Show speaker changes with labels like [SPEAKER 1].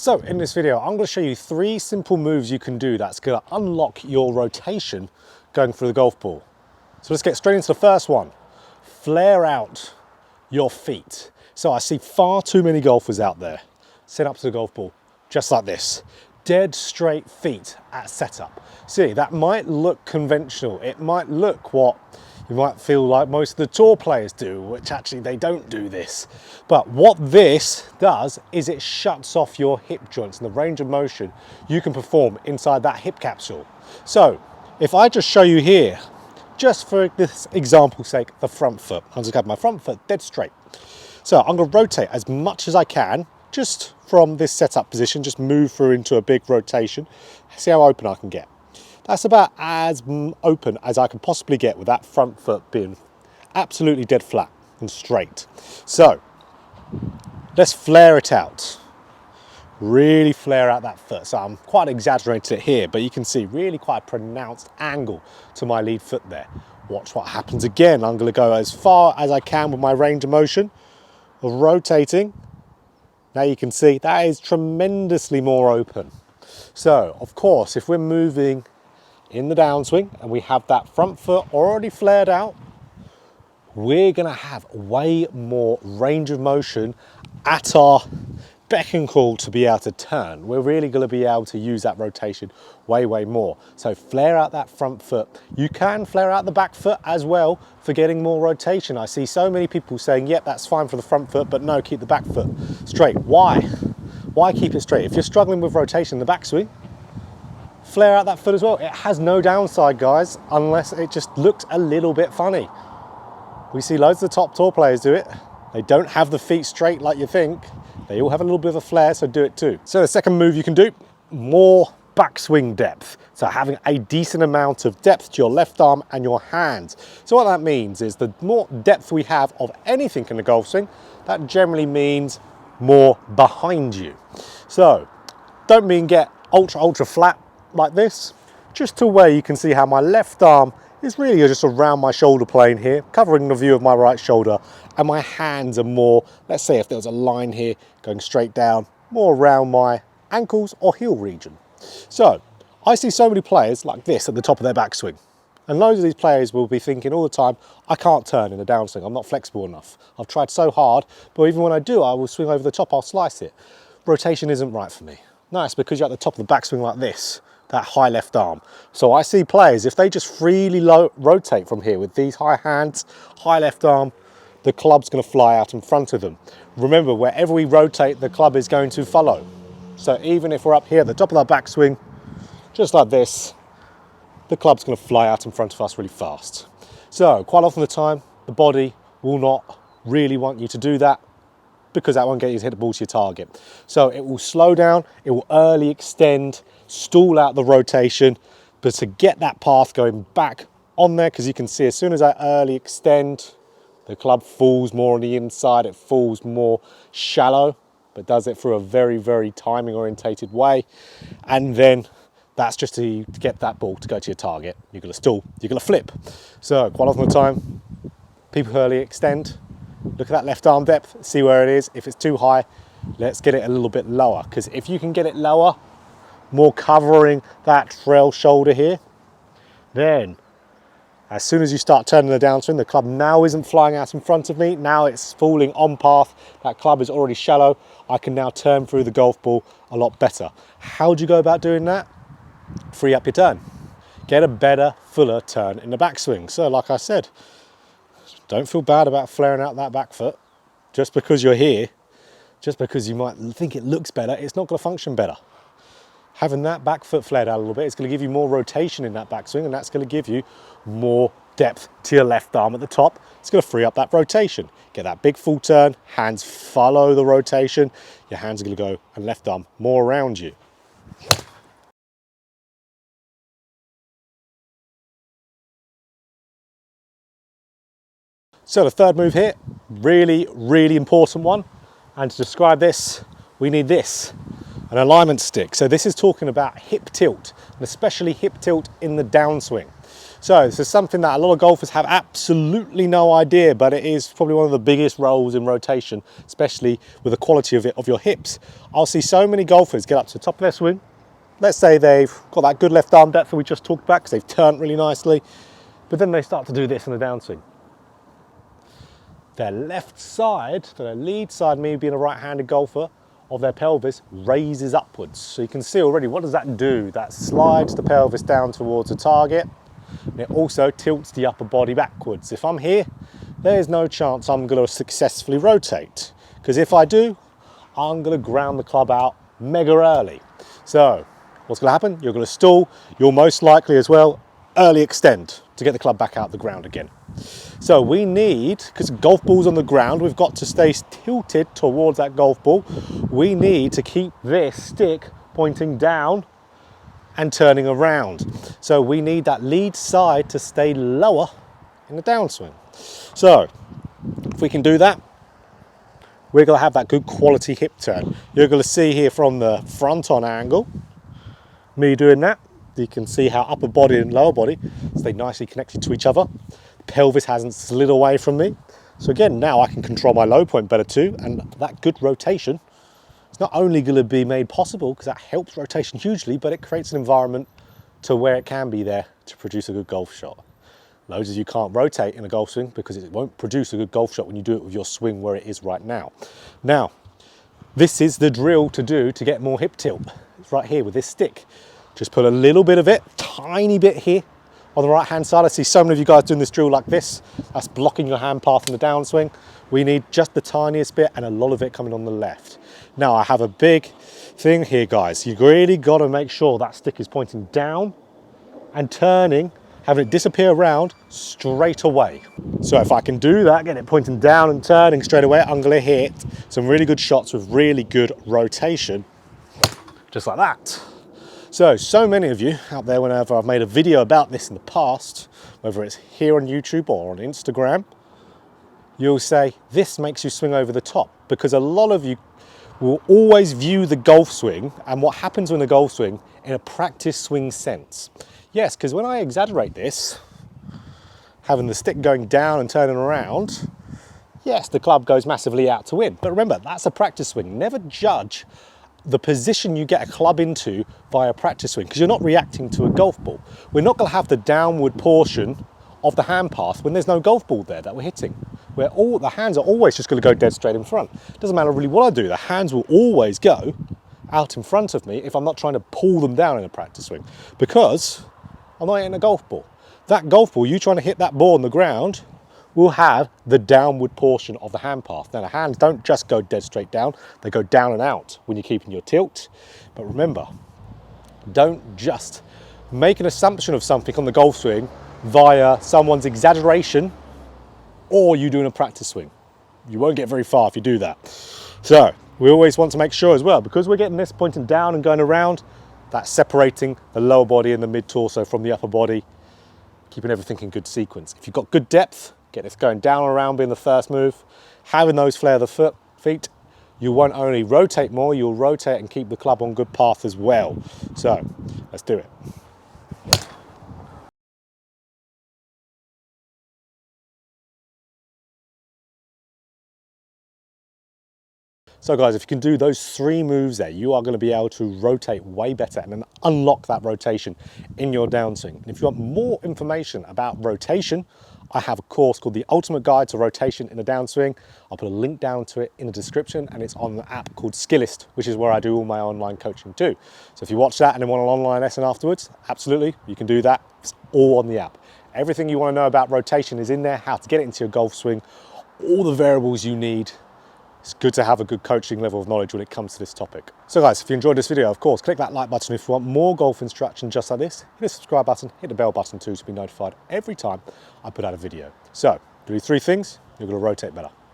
[SPEAKER 1] So in this video, I'm going to show you 3 simple moves you can do that's going to unlock your rotation going through the golf ball. So let's get straight into the first one. Flare out your feet. So I see far too many golfers out there set up to the golf ball just like this. Dead straight feet at setup. See, that might look conventional. It might look what you might feel like most of the tour players do, which actually they don't do this. But what this does is it shuts off your hip joints and the range of motion you can perform inside that hip capsule. So if I just show you here, just for this example's sake, the front foot. I'm just going to have my front foot dead straight. So I'm going to rotate as much as I can, just from this setup position, just move through into a big rotation. See how open I can get. That's about as open as I can possibly get with that front foot being absolutely dead flat and straight. So let's flare it out. Really flare out that foot. So I'm quite exaggerating it here, but you can see really quite a pronounced angle to my lead foot there. Watch what happens again. I'm going to go as far as I can with my range of motion of rotating. Now you can see that is tremendously more open. So of course, if we're moving in the downswing and we have that front foot already flared out, we're going to have way more range of motion at our beck and call to be able to turn. We're really going to be able to use that rotation way more. So flare out that front foot. You can flare out the back foot as well for getting more rotation. I see so many people saying, yep, that's fine for the front foot, but no, keep the back foot straight. Why keep it straight? If you're struggling with rotation in the backswing, flare out that foot as well. It has no downside, guys, unless it just looks a little bit funny. We see loads of the top tour players do it. They don't have the feet straight like you think. They all have a little bit of a flare, so do it too. So the second move you can do, more backswing depth. So having a decent amount of depth to your left arm and your hands. So what that means is the more depth we have of anything in the golf swing, that generally means more behind you. So don't mean get ultra flat like this, just to where you can see how my left arm is really just around my shoulder plane here, covering the view of my right shoulder, and my hands are more, let's say if there was a line here going straight down, more around my ankles or heel region. So I see so many players like this at the top of their backswing, and loads of these players will be thinking all the time, I can't turn in the downswing, I'm not flexible enough. I've tried so hard, but even when I do, I will swing over the top, I'll slice it. Rotation isn't right for me. No, it's because you're at the top of the backswing like this, that high left arm. So I see players, if they just freely rotate from here with these high hands, high left arm, the club's going to fly out in front of them. Remember, wherever we rotate, the club is going to follow. So even if we're up here at the top of our backswing, just like this, the club's going to fly out in front of us really fast. So quite often the time, the body will not really want you to do that, because that won't get you to hit the ball to your target. So it will slow down, it will early extend, stall out the rotation, but to get that path going back on there, because you can see as soon as I early extend, the club falls more on the inside, it falls more shallow, but does it through a very timing orientated way. And then that's just to get that ball to go to your target. You're gonna stall, you're gonna flip. So quite often the time, people early extend, look at that left arm depth, see where it is. If it's too high, let's get it a little bit lower, because if you can get it lower, more covering that trail shoulder here, then as soon as you start turning the downswing, the club now isn't flying out in front of me, now it's falling on path, that club is already shallow, I can now turn through the golf ball a lot better. How do you go about doing that? Free up your turn. Get a better, fuller turn in the backswing. So like I said, don't feel bad about flaring out that back foot. Just because you're here, just because you might think it looks better, it's not going to function better. Having that back foot flared out a little bit, it's going to give you more rotation in that backswing, and that's going to give you more depth to your left arm at the top. It's going to free up that rotation. Get that big full turn, hands follow the rotation. Your hands are going to go and left arm more around you. So the third move here, really important one. And to describe this, we need this, an alignment stick. So this is talking about hip tilt, and especially hip tilt in the downswing. So this is something that a lot of golfers have absolutely no idea, but it is probably one of the biggest roles in rotation, especially with the quality of it, of your hips. I'll see so many golfers get up to the top of their swing. Let's say they've got that good left arm depth that we just talked about because they've turned really nicely, but then they start to do this in the downswing. Their left side, their lead side, me being a right-handed golfer, of their pelvis raises upwards. So you can see already, what does that do? That slides the pelvis down towards the target. And it also tilts the upper body backwards. If I'm here, there's no chance I'm going to successfully rotate. Because if I do, I'm going to ground the club out mega early. So what's going to happen? You're going to stall. You'll most likely as well early extend to get the club back out the ground again. So we need, because golf ball's on the ground, we've got to stay tilted towards that golf ball. We need to keep this stick pointing down and turning around. So we need that lead side to stay lower in the downswing. So if we can do that, we're going to have that good quality hip turn. You're going to see here from the front on angle, me doing that. You can see how upper body and lower body stay nicely connected to each other. The pelvis hasn't slid away from me. So again, now I can control my low point better too, and that good rotation is not only going to be made possible because that helps rotation hugely, but it creates an environment to where it can be there to produce a good golf shot. Loads of you can't rotate in a golf swing because it won't produce a good golf shot when you do it with your swing where it is right now. Now, this is the drill to do to get more hip tilt. It's right here with this stick. Just put a little bit of it, tiny bit here on the right hand side. I see so many of you guys doing this drill like this. That's blocking your hand path in the downswing. We need just the tiniest bit and a lot of it coming on the left. Now I have a big thing here, guys. You really got to make sure that stick is pointing down and turning, having it disappear around straight away. So if I can do that, get it pointing down and turning straight away, I'm going to hit some really good shots with really good rotation, just like that. So many of you out there, whenever I've made a video about this in the past, whether it's here on YouTube or on Instagram, you'll say, this makes you swing over the top, because a lot of you will always view the golf swing and what happens in the golf swing in a practice swing sense. Yes, because when I exaggerate this, having the stick going down and turning around, yes, the club goes massively out to win. But remember, that's a practice swing. Never judge the position you get a club into via practice swing, because you're not reacting to a golf ball. We're not going to have the downward portion of the hand path when there's no golf ball there that we're hitting, where all the hands are always just going to go dead straight in front. It doesn't matter really what I do, the hands will always go out in front of me if I'm not trying to pull them down in a practice swing, because I'm not hitting a golf ball. That golf ball, you trying to hit that ball on the ground, will have the downward portion of the hand path. Now the hands don't just go dead straight down, they go down and out when you're keeping your tilt. But remember, don't just make an assumption of something on the golf swing via someone's exaggeration or you doing a practice swing. You won't get very far if you do that. So we always want to make sure as well, because we're getting this pointing down and going around, that's separating the lower body and the mid torso from the upper body, keeping everything in good sequence. If you've got good depth, get this going down and around being the first move. Having those flare the feet, you won't only rotate more, you'll rotate and keep the club on good path as well. So let's do it. So guys, if you can do those 3 moves there, you are going to be able to rotate way better and then unlock that rotation in your downswing. And if you want more information about rotation, I have a course called The Ultimate Guide to Rotation in the Downswing. I'll put a link down to it in the description, and it's on an app called Skillist, which is where I do all my online coaching too. So if you watch that and then want an online lesson afterwards, absolutely, you can do that. It's all on the app. Everything you want to know about rotation is in there, how to get it into your golf swing, all the variables you need. It's good to have a good coaching level of knowledge when it comes to this topic. So guys, if you enjoyed this video, of course, click that like button. If you want more golf instruction just like this, hit the subscribe button, hit the bell button too to be notified every time I put out a video. So, do these 3 things, you're going to rotate better.